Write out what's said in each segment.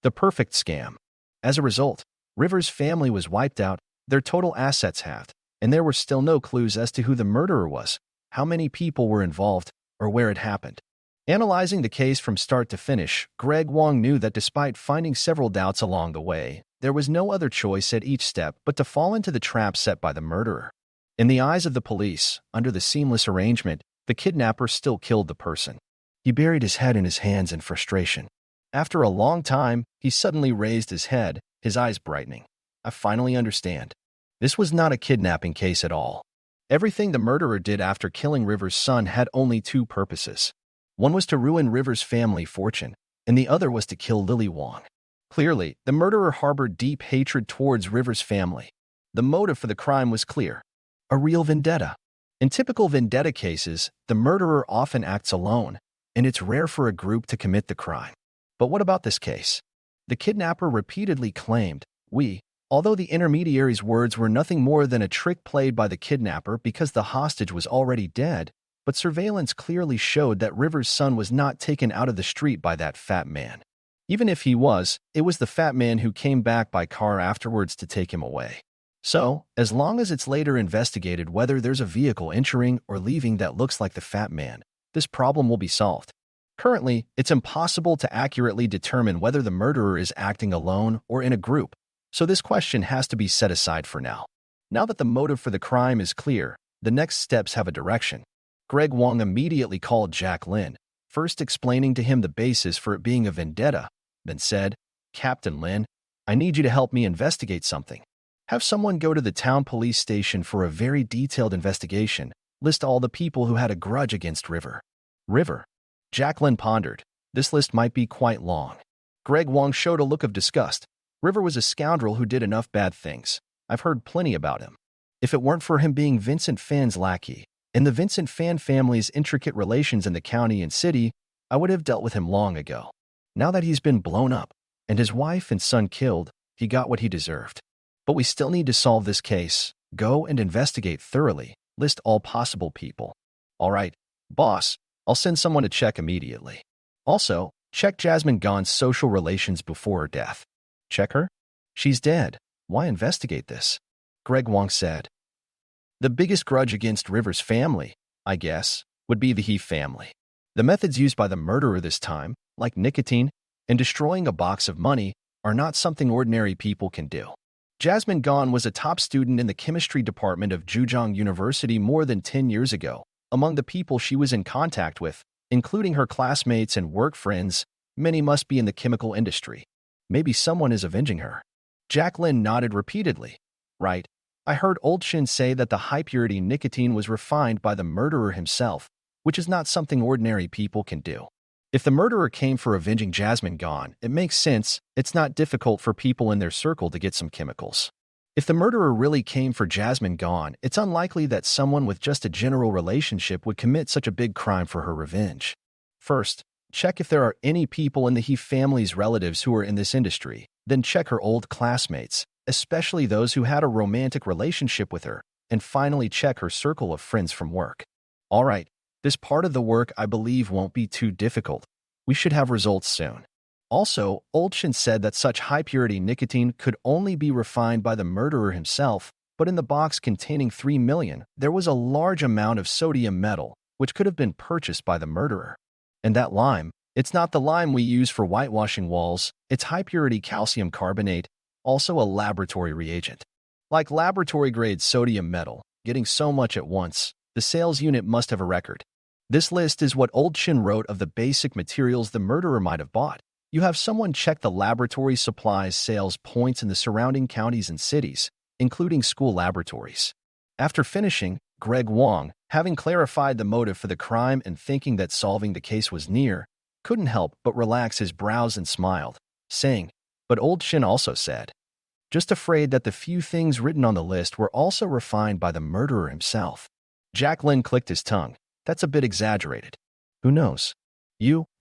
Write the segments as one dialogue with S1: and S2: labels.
S1: The perfect scam. As a result, River's family was wiped out, their total assets halved, and there were still no clues as to who the murderer was, how many people were involved, or where it happened. Analyzing the case from start to finish, Greg Wong knew that despite finding several doubts along the way, there was no other choice at each step but to fall into the trap set by the murderer. In the eyes of the police, under the seamless arrangement, the kidnapper still killed the person. He buried his head in his hands in frustration. After a long time, he suddenly raised his head, his eyes brightening. I finally understand. This was not a kidnapping case at all. Everything the murderer did after killing River's son had only two purposes. One was to ruin River's family fortune, and the other was to kill Lily Wong. Clearly, the murderer harbored deep hatred towards River's family. The motive for the crime was clear: a real vendetta. In typical vendetta cases, the murderer often acts alone, and it's rare for a group to commit the crime. But what about this case? The kidnapper repeatedly claimed, although the intermediary's words were nothing more than a trick played by the kidnapper because the hostage was already dead, but surveillance clearly showed that River's son was not taken out of the street by that fat man. Even if he was, it was the fat man who came back by car afterwards to take him away. So, as long as it's later investigated whether there's a vehicle entering or leaving that looks like the fat man, this problem will be solved. Currently, it's impossible to accurately determine whether the murderer is acting alone or in a group, so this question has to be set aside for now. Now that the motive for the crime is clear, the next steps have a direction. Greg Wong immediately called Jack Lin, first explaining to him the basis for it being a vendetta, then said, "Captain Lin, I need you to help me investigate something. Have someone go to the town police station for a very detailed investigation. List all the people who had a grudge against River." River? Jack Lin pondered. This list might be quite long. Greg Wong showed a look of disgust. River was a scoundrel who did enough bad things. I've heard plenty about him. If it weren't for him being Vincent Fan's lackey, and the Vincent Fan family's intricate relations in the county and city, I would have dealt with him long ago. Now that he's been blown up, and his wife and son killed, he got what he deserved. But we still need to solve this case. Go and investigate thoroughly. List all possible people. All right, boss, I'll send someone to check immediately. Also, check Jasmine Gaughan's social relations before her death. Check her? She's dead. Why investigate this? Greg Wong said. The biggest grudge against River's family, I guess, would be the He family. The methods used by the murderer this time, like nicotine and destroying a box of money, are not something ordinary people can do. Jasmine Gaughan was a top student in the chemistry department of Zhejiang University more than 10 years ago. Among the people she was in contact with, including her classmates and work friends, many must be in the chemical industry. Maybe someone is avenging her. Jack Lin nodded repeatedly. Right. I heard Old Shin say that the high-purity nicotine was refined by the murderer himself, which is not something ordinary people can do. If the murderer came for avenging Jasmine Gaughan, it makes sense. It's not difficult for people in their circle to get some chemicals. If the murderer really came for Jasmine Gaughan, it's unlikely that someone with just a general relationship would commit such a big crime for her revenge. First, check if there are any people in the He family's relatives who are in this industry. Then check her old classmates, especially those who had a romantic relationship with her. And finally check her circle of friends from work. All right, this part of the work I believe won't be too difficult. We should have results soon. Also, Old Shin said that such high-purity nicotine could only be refined by the murderer himself, but in the box containing 3 million, there was a large amount of sodium metal, which could have been purchased by the murderer. And that lime, it's not the lime we use for whitewashing walls, it's high-purity calcium carbonate, also a laboratory reagent. Like laboratory-grade sodium metal, getting so much at once, the sales unit must have a record. This list is what Old Shin wrote of the basic materials the murderer might have bought. You have someone check the laboratory supplies sales points in the surrounding counties and cities, including school laboratories. After finishing, Greg Wong, having clarified the motive for the crime and thinking that solving the case was near, couldn't help but relax his brows and smiled, saying, but Old Shin also said, just afraid that the few things written on the list were also refined by the murderer himself. Jack Lin clicked his tongue. That's a bit exaggerated. Who knows?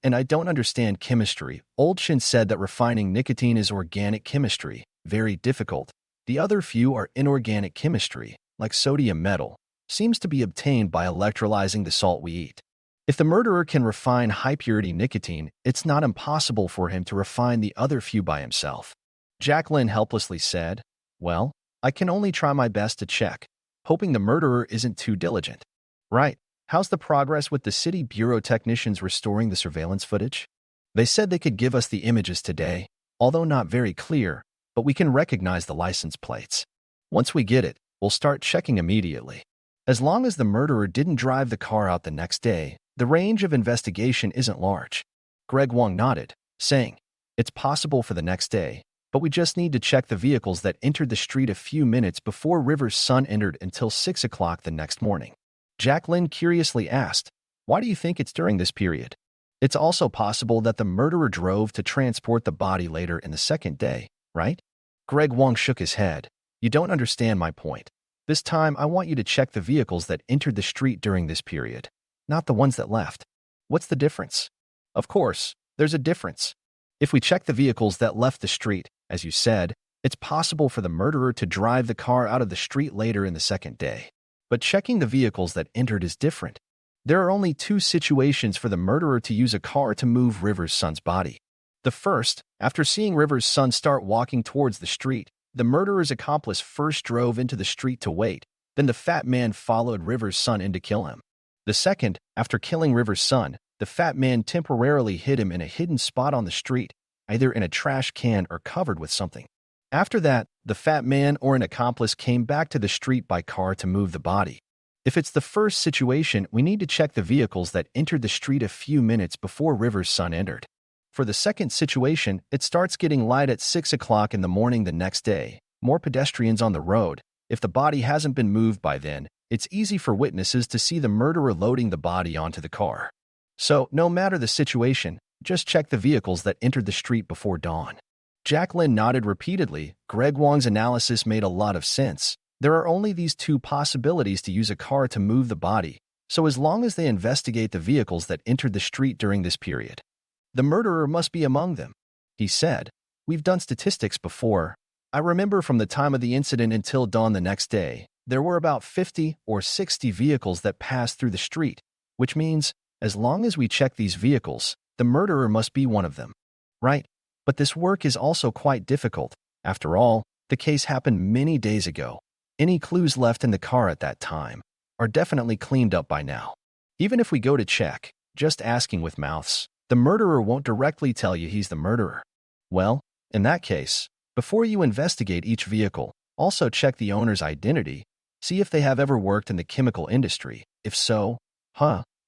S1: And I don't understand chemistry. Old Shin said that refining nicotine is organic chemistry, very difficult. The other few are inorganic chemistry, like sodium metal, seems to be obtained by electrolyzing the salt we eat. If the murderer can refine high-purity nicotine, it's not impossible for him to refine the other few by himself. Jacqueline helplessly said, "Well, I can only try my best to check, hoping the murderer isn't too diligent." "Right. How's the progress with the city bureau technicians restoring the surveillance footage?" "They said they could give us the images today, although not very clear, but we can recognize the license plates. Once we get it, we'll start checking immediately." As long as the murderer didn't drive the car out the next day, the range of investigation isn't large. Greg Wong nodded, saying, "It's possible for the next day, but we just need to check the vehicles that entered the street a few minutes before River's son entered until 6 o'clock the next morning." Jacqueline curiously asked, "Why do you think it's during this period?" "It's also possible that the murderer drove to transport the body later in the second day, right?" Greg Wong shook his head. "You don't understand my point. This time, I want you to check the vehicles that entered the street during this period, not the ones that left." "What's the difference?" "Of course, there's a difference. If we check the vehicles that left the street, as you said, it's possible for the murderer to drive the car out of the street later in the second day. But checking the vehicles that entered is different. There are only two situations for the murderer to use a car to move River's son's body. The first, after seeing River's son start walking towards the street, the murderer's accomplice first drove into the street to wait, then the fat man followed River's son in to kill him. The second, after killing River's son, the fat man temporarily hid him in a hidden spot on the street, either in a trash can or covered with something. After that, the fat man or an accomplice came back to the street by car to move the body. If it's the first situation, we need to check the vehicles that entered the street a few minutes before River's son entered. For the second situation, it starts getting light at 6 o'clock in the morning the next day, more pedestrians on the road. If the body hasn't been moved by then, it's easy for witnesses to see the murderer loading the body onto the car. So, no matter the situation, just check the vehicles that entered the street before dawn." Jacqueline nodded repeatedly. Greg Wong's analysis made a lot of sense. There are only these two possibilities to use a car to move the body, so as long as they investigate the vehicles that entered the street during this period, the murderer must be among them. He said, "We've done statistics before. I remember from the time of the incident until dawn the next day, there were about 50 or 60 vehicles that passed through the street, which means, as long as we check these vehicles, the murderer must be one of them." "Right. But this work is also quite difficult. After all, the case happened many days ago. Any clues left in the car at that time are definitely cleaned up by now. Even if we go to check, just asking with mouths, the murderer won't directly tell you he's the murderer." "Well, in that case, before you investigate each vehicle, also check the owner's identity. See if they have ever worked in the chemical industry. If so,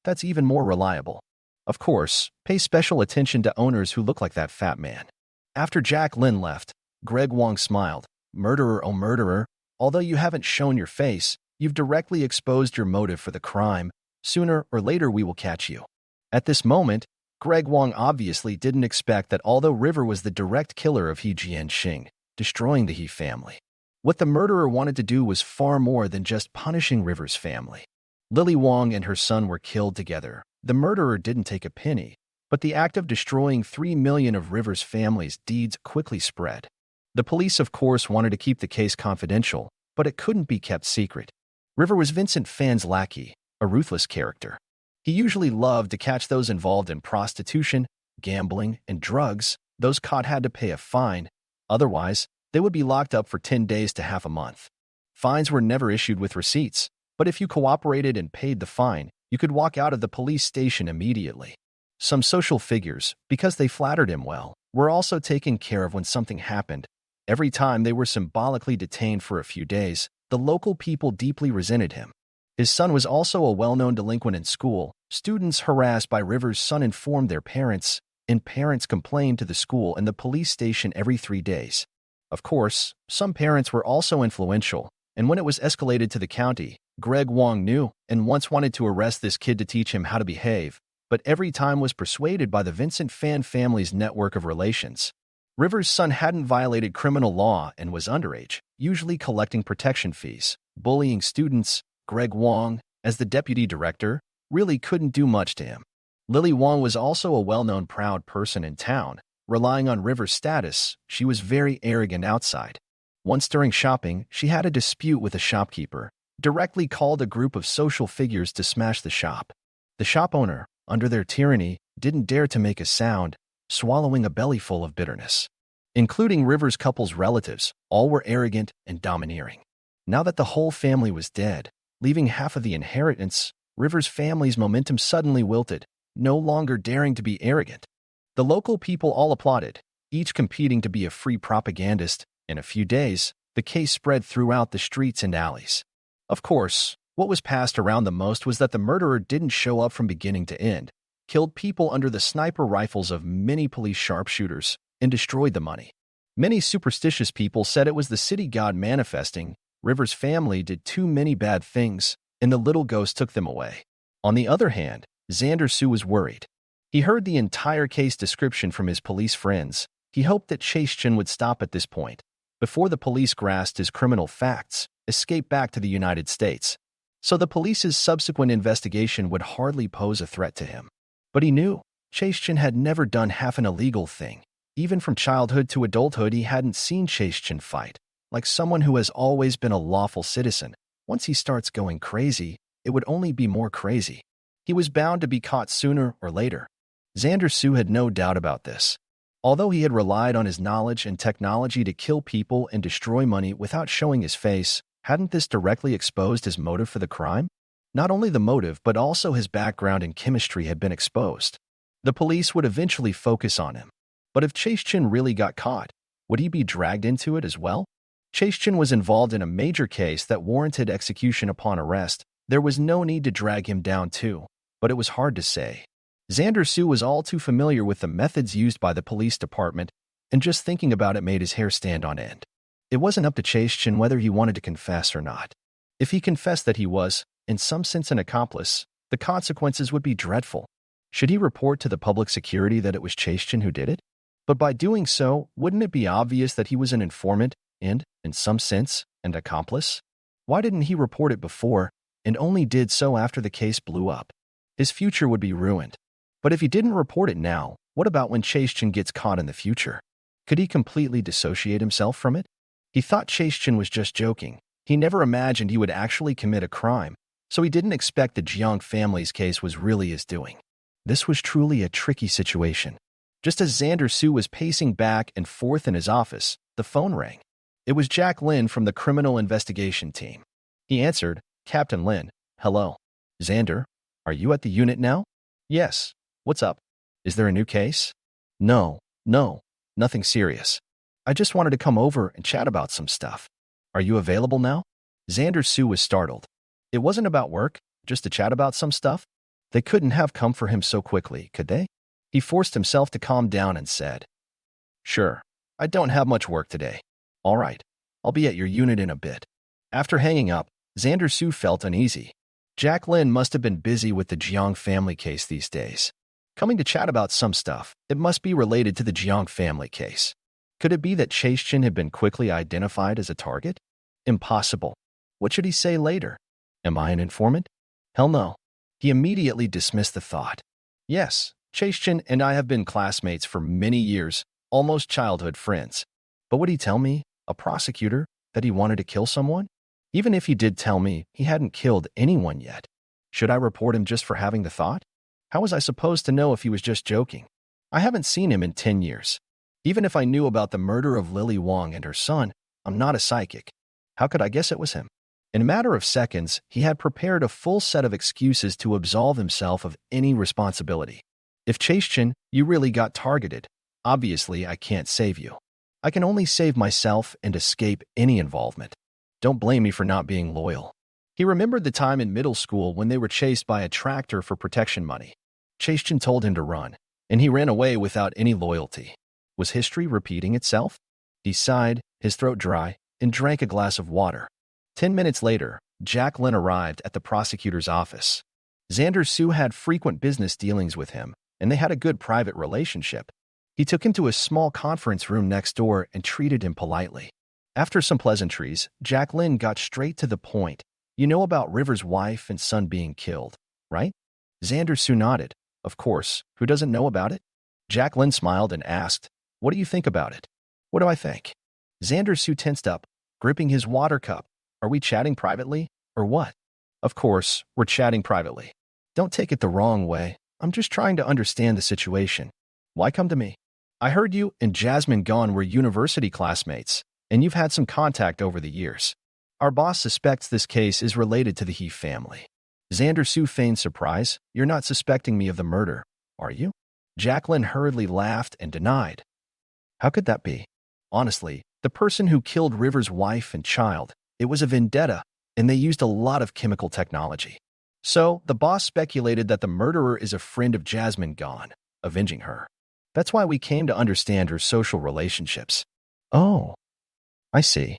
S1: that's even more reliable. Of course, pay special attention to owners who look like that fat man." After Jacqueline left, Greg Wong smiled. "Murderer, oh murderer, although you haven't shown your face, you've directly exposed your motive for the crime. Sooner or later we will catch you." At this moment, Greg Wong obviously didn't expect that although River was the direct killer of He Jianxing, destroying the He family, what the murderer wanted to do was far more than just punishing River's family. Lily Wong and her son were killed together. The murderer didn't take a penny, but the act of destroying 3 million of River's family's deeds quickly spread. The police, of course, wanted to keep the case confidential, but it couldn't be kept secret. River was Vincent Fan's lackey, a ruthless character. He usually loved to catch those involved in prostitution, gambling, and drugs. Those caught had to pay a fine. Otherwise, they would be locked up for 10 days to half a month. Fines were never issued with receipts, but if you cooperated and paid the fine, you could walk out of the police station immediately. Some social figures, because they flattered him well, were also taken care of when something happened. Every time they were symbolically detained for a few days, the local people deeply resented him. His son was also a well-known delinquent in school. Students harassed by River's son informed their parents, and parents complained to the school and the police station every 3 days. Of course, some parents were also influential, and when it was escalated to the county, Greg Wong knew and once wanted to arrest this kid to teach him how to behave, but every time was persuaded by the Vincent Fan family's network of relations. River's son hadn't violated criminal law and was underage, usually collecting protection fees. Bullying students, Greg Wong, as the deputy director, really couldn't do much to him. Lily Wong was also a well-known proud person in town. Relying on River's status, she was very arrogant outside. Once during shopping, she had a dispute with a shopkeeper, directly called a group of social figures to smash the shop. The shop owner, under their tyranny, didn't dare to make a sound, swallowing a bellyful of bitterness. Including Rivers' couple's relatives, all were arrogant and domineering. Now that the whole family was dead, leaving half of the inheritance, Rivers' family's momentum suddenly wilted, no longer daring to be arrogant. The local people all applauded, each competing to be a free propagandist. In a few days, the case spread throughout the streets and alleys. Of course, what was passed around the most was that the murderer didn't show up from beginning to end, killed people under the sniper rifles of many police sharpshooters, and destroyed the money. Many superstitious people said it was the city god manifesting. Rivers' family did too many bad things, and the little ghost took them away. On the other hand, Xander Sue was worried. He heard the entire case description from his police friends. He hoped that Chase-Chin would stop at this point, before the police grasped his criminal facts, escape back to the United States. So the police's subsequent investigation would hardly pose a threat to him. But he knew Chase-Chin had never done half an illegal thing. Even from childhood to adulthood, he hadn't seen Chase-Chin fight. Like someone who has always been a lawful citizen, once he starts going crazy, it would only be more crazy. He was bound to be caught sooner or later. Xander Sue had no doubt about this. Although he had relied on his knowledge and technology to kill people and destroy money without showing his face, hadn't this directly exposed his motive for the crime? Not only the motive, but also his background in chemistry had been exposed. The police would eventually focus on him. But if Chase-Chin really got caught, would he be dragged into it as well? Chase-Chin was involved in a major case that warranted execution upon arrest. There was no need to drag him down too, but it was hard to say. Xander Sue was all too familiar with the methods used by the police department, and just thinking about it made his hair stand on end. It wasn't up to Chase-Chin whether he wanted to confess or not. If he confessed that he was, in some sense, an accomplice, the consequences would be dreadful. Should he report to the public security that it was Chase-Chin who did it? But by doing so, wouldn't it be obvious that he was an informant and, in some sense, an accomplice? Why didn't he report it before, and only did so after the case blew up? His future would be ruined. But if he didn't report it now, what about when Chase-Chin gets caught in the future? Could he completely dissociate himself from it? He thought Chase-Chin was just joking. He never imagined he would actually commit a crime, so he didn't expect the Jiang family's case was really his doing. This was truly a tricky situation. Just as Xander Sue was pacing back and forth in his office, the phone rang. It was Jack Lin from the Criminal Investigation Team. He answered, "Captain Lin, hello. Xander, are you at the unit now?" "Yes. What's up? Is there a new case?" No, nothing serious. I just wanted to come over and chat about some stuff. Are you available now?" Xander Sue was startled. It wasn't about work, just to chat about some stuff? They couldn't have come for him so quickly, could they? He forced himself to calm down and said, "Sure, I don't have much work today. All right, I'll be at your unit in a bit." After hanging up, Xander Sue felt uneasy. Jack Lin must have been busy with the Jiang family case these days. Coming to chat about some stuff, it must be related to the Jiang family case. Could it be that Chase-Chin had been quickly identified as a target? Impossible. What should he say later? Am I an informant? Hell no. He immediately dismissed the thought. Yes, Chase-Chin and I have been classmates for many years, almost childhood friends. But would he tell me, a prosecutor, that he wanted to kill someone? Even if he did tell me he hadn't killed anyone yet, should I report him just for having the thought? How was I supposed to know if he was just joking? I haven't seen him in 10 years. Even if I knew about the murder of Lily Wang and her son, I'm not a psychic. How could I guess it was him? In a matter of seconds, he had prepared a full set of excuses to absolve himself of any responsibility. If Chase-Chin, you really got targeted, obviously I can't save you. I can only save myself and escape any involvement. Don't blame me for not being loyal. He remembered the time in middle school when they were chased by a tractor for protection money. Chase-Chin told him to run, and he ran away without any loyalty. Was history repeating itself? He sighed, his throat dry, and drank a glass of water. 10 minutes later, Jack Lin arrived at the prosecutor's office. Xander Sue had frequent business dealings with him, and they had a good private relationship. He took him to a small conference room next door and treated him politely. After some pleasantries, Jack Lin got straight to the point. You know about River's wife and son being killed, right? Xander Sue nodded. Of course, who doesn't know about it? Jack Lin smiled and asked, "What do you think about it?" "What do I think?" Xander Sue tensed up, gripping his water cup. "Are we chatting privately, or what?" "Of course, we're chatting privately. Don't take it the wrong way. I'm just trying to understand the situation. Why come to me? I heard you and Jasmine Gone were university classmates, and you've had some contact over the years. Our boss suspects this case is related to the He family. Xander Sue feigned surprise. You're not suspecting me of the murder, are you? Jacqueline hurriedly laughed and denied. How could that be? Honestly, the person who killed River's wife and child, it was a vendetta, and they used a lot of chemical technology. So, the boss speculated that the murderer is a friend of Jasmine Gone, avenging her. That's why we came to understand her social relationships. Oh, I see.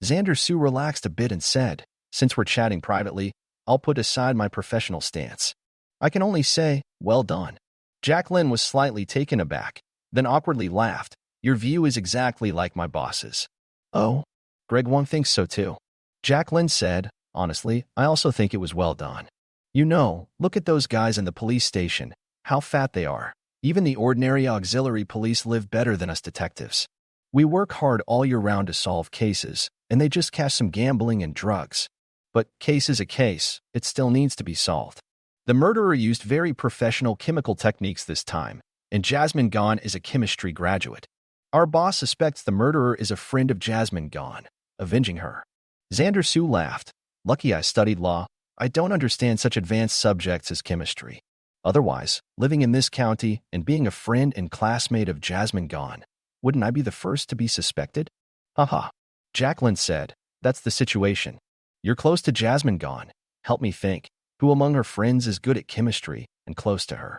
S1: Xander Sue relaxed a bit and said, since we're chatting privately, I'll put aside my professional stance. I can only say, well done. Jacqueline was slightly taken aback, then awkwardly laughed. Your view is exactly like my boss's. Oh, Greg Wong thinks so too. Jacqueline said, honestly, I also think it was well done. You know, look at those guys in the police station, how fat they are. Even the ordinary auxiliary police live better than us detectives. We work hard all year round to solve cases, and they just catch some gambling and drugs. But case is a case, it still needs to be solved. The murderer used very professional chemical techniques this time, and Jasmine Gone is a chemistry graduate. Our boss suspects the murderer is a friend of Jasmine Gone, avenging her. Xander Sue laughed. Lucky I studied law. I don't understand such advanced subjects as chemistry. Otherwise, living in this county and being a friend and classmate of Jasmine Gone, wouldn't I be the first to be suspected? Haha. Jacqueline said, that's the situation. You're close to Jasmine Gone. Help me think. Who among her friends is good at chemistry and close to her?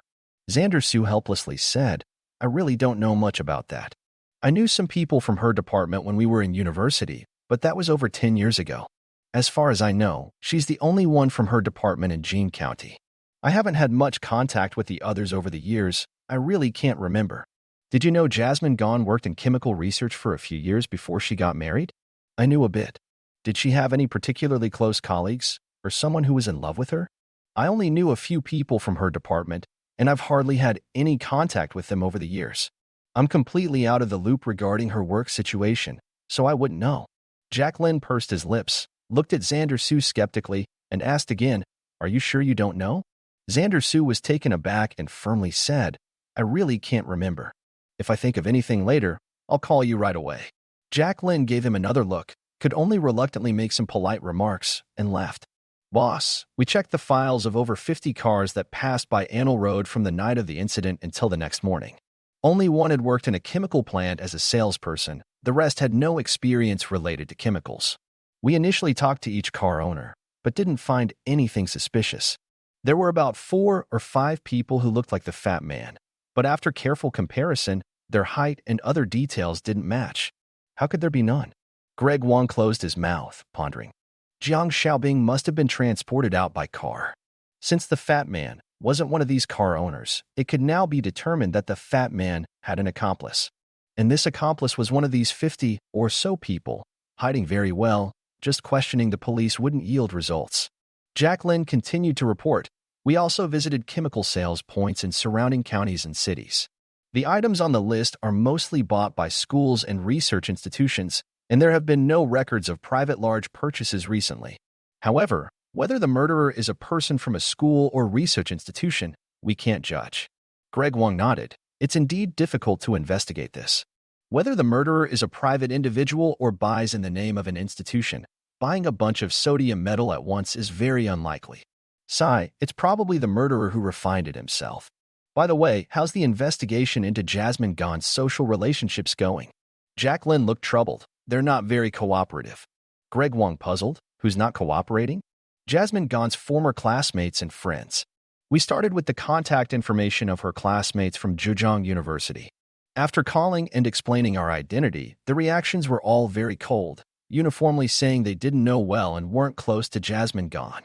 S1: Xander Sue helplessly said, I really don't know much about that. I knew some people from her department when we were in university, but that was over 10 years ago. As far as I know, she's the only one from her department in Jean County. I haven't had much contact with the others over the years. I really can't remember. Did you know Jasmine Gone worked in chemical research for a few years before she got married? I knew a bit. Did she have any particularly close colleagues or someone who was in love with her? I only knew a few people from her department, and I've hardly had any contact with them over the years. I'm completely out of the loop regarding her work situation, so I wouldn't know. Jacqueline pursed his lips, looked at Xander Sue skeptically, and asked again, Are you sure you don't know? Xander Sue was taken aback and firmly said, I really can't remember. If I think of anything later, I'll call you right away. Jacqueline gave him another look, could only reluctantly make some polite remarks, and left. Boss, we checked the files of over 50 cars that passed by Annell Road from the night of the incident until the next morning. Only one had worked in a chemical plant as a salesperson. The rest had no experience related to chemicals. We initially talked to each car owner, but didn't find anything suspicious. There were about 4 or 5 people who looked like the fat man, but after careful comparison, their height and other details didn't match. How could there be none? Greg Wong closed his mouth, pondering. Jiang Xiaobing must have been transported out by car. Since the fat man wasn't one of these car owners, it could now be determined that the fat man had an accomplice. And this accomplice was one of these 50 or so people, hiding very well. Just questioning the police wouldn't yield results. Jacqueline continued to report, we also visited chemical sales points in surrounding counties and cities. The items on the list are mostly bought by schools and research institutions, and there have been no records of private large purchases recently. However, whether the murderer is a person from a school or research institution, we can't judge. Greg Wong nodded. It's indeed difficult to investigate this. Whether the murderer is a private individual or buys in the name of an institution, buying a bunch of sodium metal at once is very unlikely. Sigh, it's probably the murderer who refined it himself. By the way, how's the investigation into Jasmine Gone's social relationships going? Jacqueline looked troubled. They're not very cooperative. Greg Wong puzzled. Who's not cooperating? Jasmine Gone's former classmates and friends. We started with the contact information of her classmates from Zhejiang University. After calling and explaining our identity, the reactions were all very cold, uniformly saying they didn't know well and weren't close to Jasmine Gone.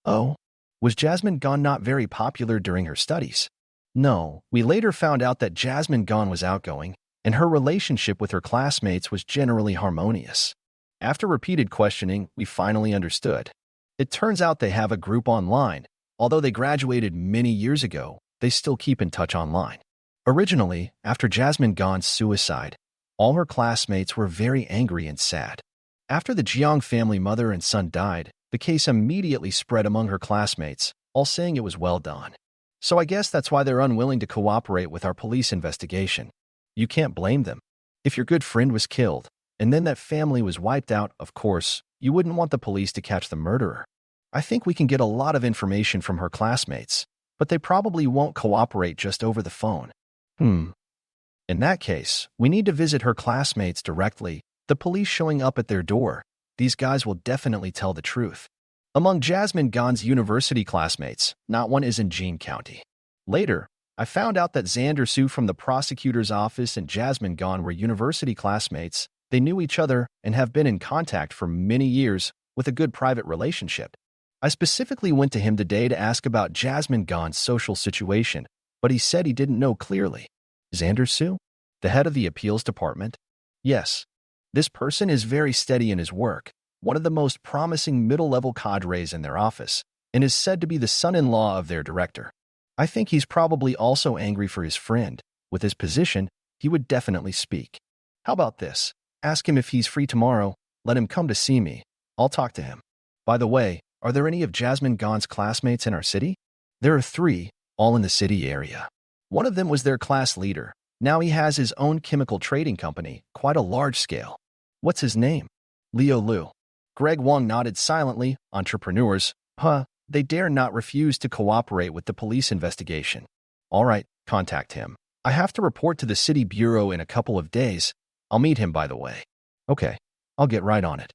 S1: Oh, was Jasmine Gone not very popular during her studies? No, we later found out that Jasmine Gone was outgoing, and her relationship with her classmates was generally harmonious. After repeated questioning, we finally understood. It turns out they have a group online. Although they graduated many years ago, they still keep in touch online. Originally, after Jasmine Gone's suicide, all her classmates were very angry and sad. After the Jiang family mother and son died, the case immediately spread among her classmates, all saying it was well done. So I guess that's why they're unwilling to cooperate with our police investigation. You can't blame them. If your good friend was killed, and then that family was wiped out, of course, you wouldn't want the police to catch the murderer. I think we can get a lot of information from her classmates, but they probably won't cooperate just over the phone. In that case, we need to visit her classmates directly. The police showing up at their door. These guys will definitely tell the truth. Among Jasmine Gahn's university classmates, not one is in Jean County. Later, I found out that Xander Sue from the prosecutor's office and Jasmine Gahn were university classmates. They knew each other and have been in contact for many years with a good private relationship. I specifically went to him today to ask about Jasmine Gahn's social situation, but he said he didn't know clearly. Xander Sue? The head of the appeals department? Yes. This person is very steady in his work, one of the most promising middle-level cadres in their office, and is said to be the son-in-law of their director. I think he's probably also angry for his friend. With his position, he would definitely speak. How about this? Ask him if he's free tomorrow. Let him come to see me. I'll talk to him. By the way, are there any of Jasmine Gahn's classmates in our city? There are 3, all in the city area. One of them was their class leader. Now he has his own chemical trading company, quite a large scale. What's his name? Leo Liu. Greg Wong nodded silently. Entrepreneurs. They dare not refuse to cooperate with the police investigation. All right, contact him. I have to report to the city bureau in a couple of days. I'll meet him, by the way. Okay, I'll get right on it.